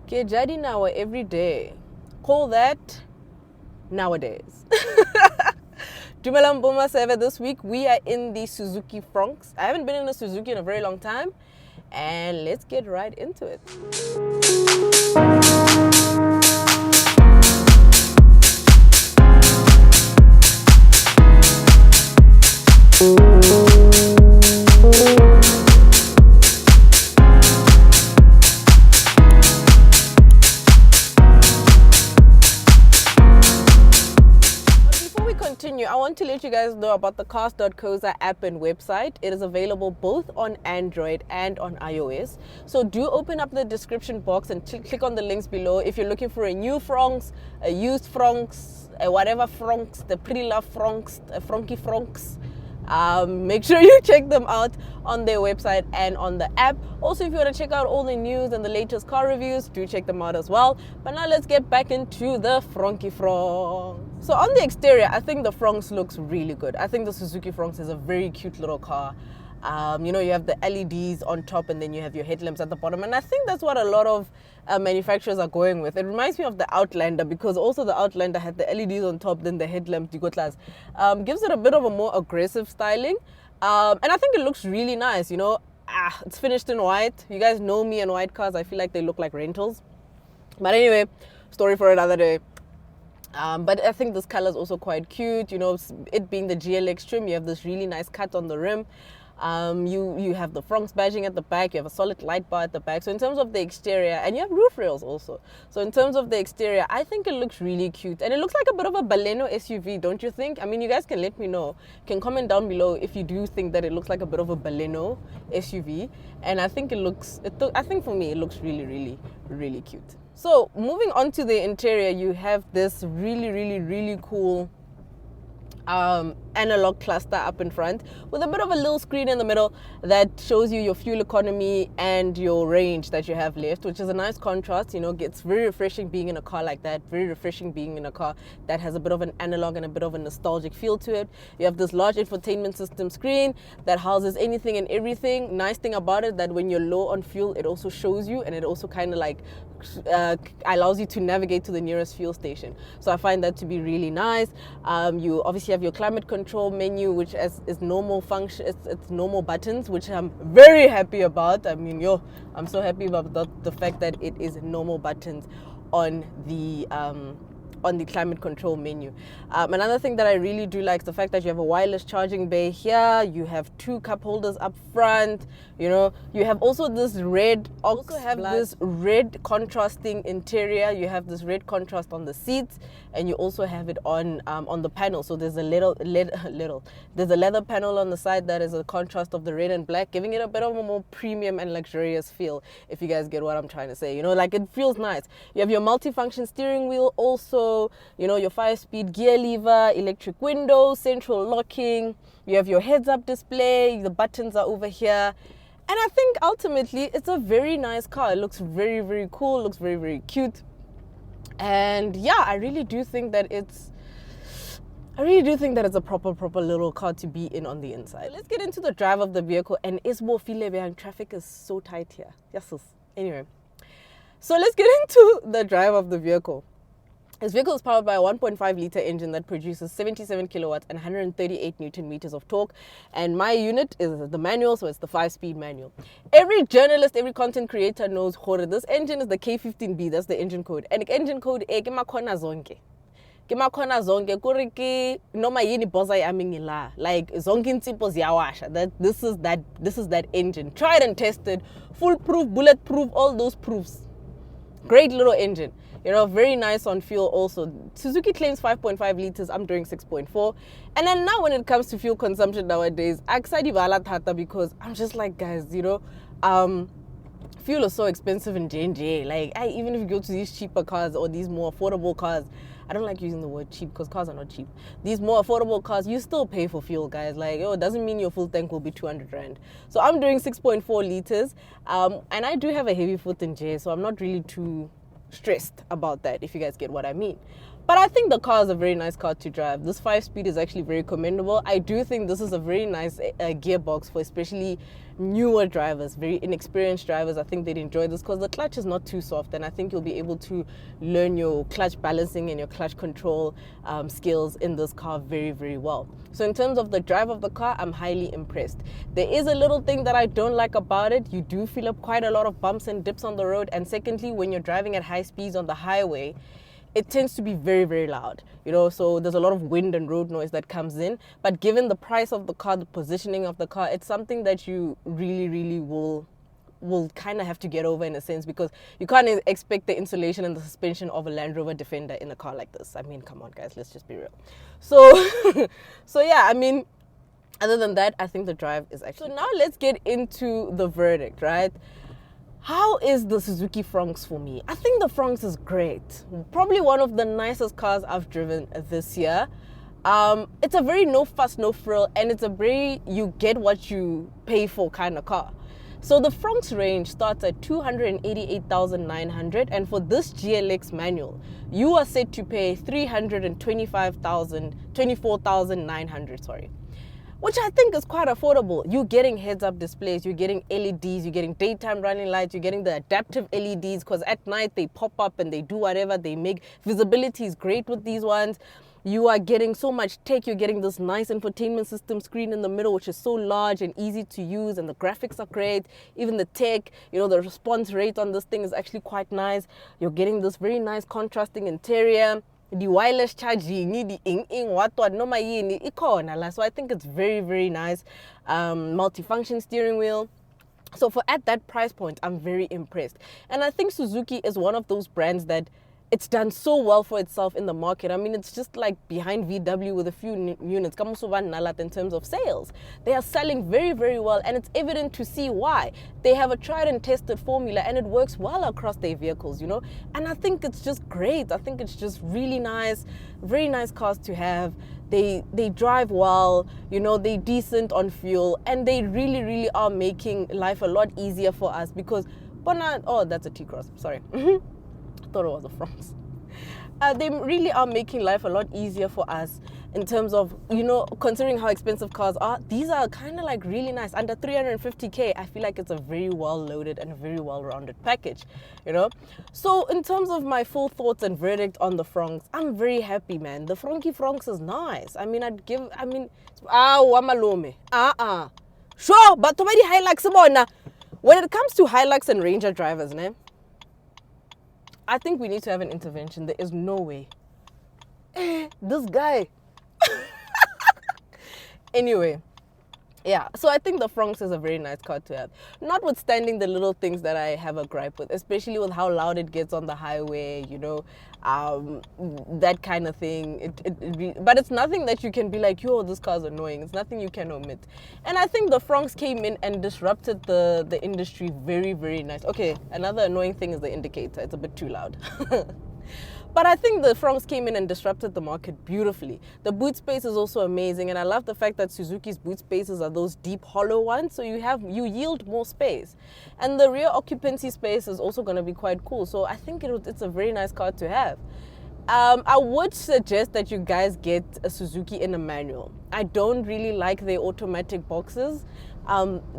Ke jadi nawa every day. Call that nowadays. Dumelang Boma Server. This week we are in the Suzuki Fronx. I haven't been in a Suzuki in a very long time, and let's get right into it. I want to let you guys know about the Cars.coza app and website. It is available both on Android and on iOS. So do open up the description box and click on the links below if you're looking for a new Fronx, a used Fronx, a whatever Fronx, the pretty love Fronx, a Fronky Fronx. Make sure you check them out on their website and on the app. Also, if you want to check out all the news and the latest car reviews, do check them out as well. But now let's get back into the Fronky Fronx. So on the exterior, I think the Fronx looks really good. I think the Suzuki Fronx is a very cute little car. You know, you have the LEDs on top and then you have your headlamps at the bottom. And I think that's what a lot of manufacturers are going with. It reminds me of the Outlander, because also the Outlander had the LEDs on top, then the headlamp, gives it a bit of a more aggressive styling. And I think it looks really nice, you know. It's finished in white. You guys know me and white cars. I feel like they look like rentals. But anyway, story for another day. But I think this color is also quite cute. You know, it being the GLX trim, you have this really nice cut on the rim. You have the Fronx badging at the back, you have a solid light bar at the back. So in terms of the exterior, and you have roof rails also. So in terms of the exterior, I think it looks really cute. And it looks like a bit of a Baleno SUV, don't you think? I mean, you guys can let me know. Can comment down below if you do think that it looks like a bit of a Baleno SUV. And I think I think for me, it looks really, really, really cute. So moving on to the interior, you have this really, really, really cool analog cluster up in front with a bit of a little screen in the middle that shows you your fuel economy and your range that you have left, which is a nice contrast. You know, it's very refreshing being in a car like that, very refreshing being in a car that has a bit of an analog and a bit of a nostalgic feel to it. You have this large infotainment system screen that houses anything and everything. Nice thing about it that when you're low on fuel, it also shows you, and it also kind of like allows you to navigate to the nearest fuel station. So I find that to be really nice. You obviously have your climate control menu, which is normal function. It's normal buttons, which I'm very happy about. I mean, I'm so happy about the fact that it is normal buttons on the climate control menu. Another thing that I really do like is the fact that you have a wireless charging bay here. You have 2 cup holders up front. You know, you have also this red, this red contrasting interior. You have this red contrast on the seats, and you also have it on the panel. So there's a there's a leather panel on the side that is a contrast of the red and black, giving it a bit of a more premium and luxurious feel, if you guys get what I'm trying to say. You know, like, it feels nice. You have your multifunction steering wheel also, you know, your 5-speed gear lever, electric windows, central locking. You have your heads-up display. The buttons are over here. And I think ultimately it's a very nice car. It looks very, very cool. Looks very, very cute. And yeah, I really do think that it's a proper little car to be in on the inside. Let's get into the drive of the vehicle. And traffic is so tight here. Yes. Anyway, so let's get into the drive of the vehicle. This vehicle is powered by a 1.5 litre engine that produces 77 kilowatts and 138 Newton meters of torque. And my unit is the manual, so it's the 5-speed manual. Every journalist, every content creator knows this engine is the K15B, that's the engine code. And the engine code is Kemakhona Zonke. Kemakhona Zonke, kuriki noma yini boza yami la. Like, zonke insipho ziyawasha. This is that engine. Tried and tested, foolproof, bulletproof, all those proofs. Great little engine. You know, very nice on fuel also. Suzuki claims 5.5 liters. I'm doing 6.4. And then now when it comes to fuel consumption nowadays, because I'm just like, guys, you know, fuel is so expensive in J&J. Like, even if you go to these cheaper cars or these more affordable cars, I don't like using the word cheap because cars are not cheap. These more affordable cars, you still pay for fuel, guys. Like, it doesn't mean your full tank will be 200 Rand. So I'm doing 6.4 liters. And I do have a heavy foot in J, so I'm not really too stressed about that, if you guys get what I mean. But I think the car is a very nice car to drive. This 5-speed is actually very commendable. I do think this is a very nice gearbox for especially newer drivers, very inexperienced drivers. I think they'd enjoy this because the clutch is not too soft, and I think you'll be able to learn your clutch balancing and your clutch control skills in this car very, very well. So in terms of the drive of the car, I'm highly impressed. There is a little thing that I don't like about it. You do feel up quite a lot of bumps and dips on the road, and secondly, when you're driving at high speeds on the highway, it tends to be very, very loud, so there's a lot of wind and road noise that comes in. But given the price of the car, the positioning of the car, it's something that you really, really will kind of have to get over in a sense, because you can't expect the insulation and the suspension of a Land Rover Defender in a car like this. I mean, come on, guys, let's just be real. So, so yeah, I mean, other than that, I think the drive is actually... So now let's get into the verdict, right? How is the Suzuki Fronx for me? I think the Fronx is great. Probably one of the nicest cars I've driven this year. It's a very no fuss, no frill, and it's a very you get what you pay for kind of car. So the Fronx range starts at 288,900, and for this GLX manual, you are set to pay 24,900, sorry. Which I think is quite affordable. You're getting heads-up displays, you're getting LEDs, you're getting daytime running lights, you're getting the adaptive LEDs, because at night they pop up and they do whatever they make. Visibility is great with these ones. You are getting so much tech. You're getting this nice infotainment system screen in the middle, which is so large and easy to use, and the graphics are great. Even the tech, the response rate on this thing is actually quite nice. You're getting this very nice contrasting interior. The wireless charging, the so I think it's very, very nice. Multifunction steering wheel. So for at that price point, I'm very impressed. And I think Suzuki is one of those brands that it's done so well for itself in the market. I mean, it's just like behind VW with a few units. In terms of sales, they are selling very, very well, and it's evident to see why. They have a tried and tested formula, and it works well across their vehicles, And I think it's just great. I think it's just really nice, very nice cars to have. They drive well, they're decent on fuel, and they really, really are making life a lot easier for us because, oh, that's a T-Cross, sorry. Thought it was a Fronx. They really are making life a lot easier for us in terms of, considering how expensive cars are. These are kind of like really nice. Under 350k, I feel like it's a very well loaded and a very well rounded package, So in terms of my full thoughts and verdict on the Fronx, I'm very happy, man. The Fronx is nice. I mean, wamalome. Sure, but to Hilux, when it comes to Hilux and Ranger drivers, I think we need to have an intervention. There is no way. This guy. Anyway, yeah. So I think the Fronx is a very nice car to have. Notwithstanding the little things that I have a gripe with, especially with how loud it gets on the highway, that kind of thing. But it's nothing that you can be like, yo, this car's annoying. It's nothing you can omit. And I think the Fronx came in and disrupted the industry very, very nice. Okay, another annoying thing is the indicator. It's a bit too loud. But I think the Fronx came in and disrupted the market beautifully. The boot space is also amazing, and I love the fact that Suzuki's boot spaces are those deep hollow ones, so you yield more space. And the rear occupancy space is also going to be quite cool, so I think it's a very nice car to have. I would suggest that you guys get a Suzuki in a manual. I don't really like their automatic boxes.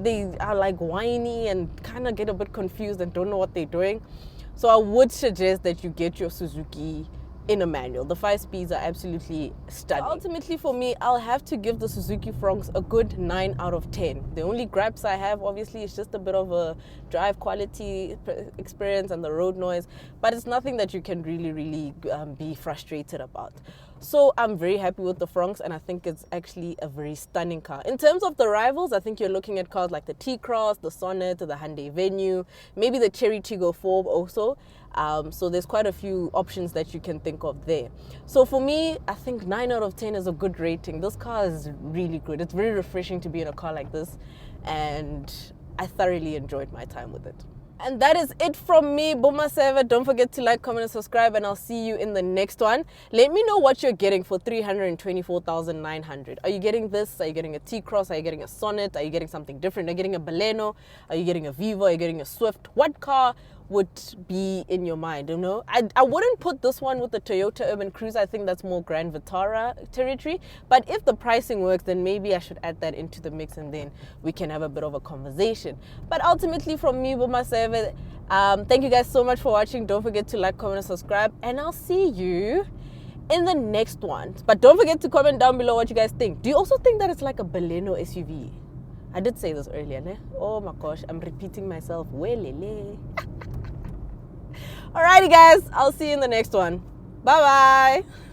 They are like whiny and kind of get a bit confused and don't know what they're doing. So I would suggest that you get your Suzuki in a manual. The 5 speeds are absolutely stunning. Ultimately for me, I'll have to give the Suzuki Fronx a good 9 out of 10. The only gripes I have, obviously, is just a bit of a drive quality experience and the road noise, but it's nothing that you can really, really be frustrated about. So I'm very happy with the Fronx, and I think it's actually a very stunning car. In terms of the rivals, I think you're looking at cars like the T-Cross, the Sonnet, the Hyundai Venue, maybe the Cherry Tiggo 4 also. So there's quite a few options that you can think of there. So for me, I think 9 out of 10 is a good rating. This car is really good. It's very refreshing to be in a car like this, and I thoroughly enjoyed my time with it. And that is it from me, Boma Server. Don't forget to like, comment, and subscribe, and I'll see you in the next one. Let me know what you're getting for 324,900. Are you getting this? Are you getting a T-Cross? Are you getting a Sonnet? Are you getting something different? Are you getting a Baleno? Are you getting a Vivo? Are you getting a Swift? What car would be in your mind, you know? I wouldn't put this one with the Toyota Urban Cruiser. I think that's more Grand Vitara territory. But if the pricing works, then maybe I should add that into the mix, and then we can have a bit of a conversation. But ultimately, from me, Boma Seve, thank you guys so much for watching. Don't forget to like, comment, and subscribe. And I'll see you in the next one. But don't forget to comment down below what you guys think. Do you also think that it's like a Baleno SUV? I did say this earlier, ne? Oh my gosh, I'm repeating myself. Welele. Alrighty guys, I'll see you in the next one. Bye bye.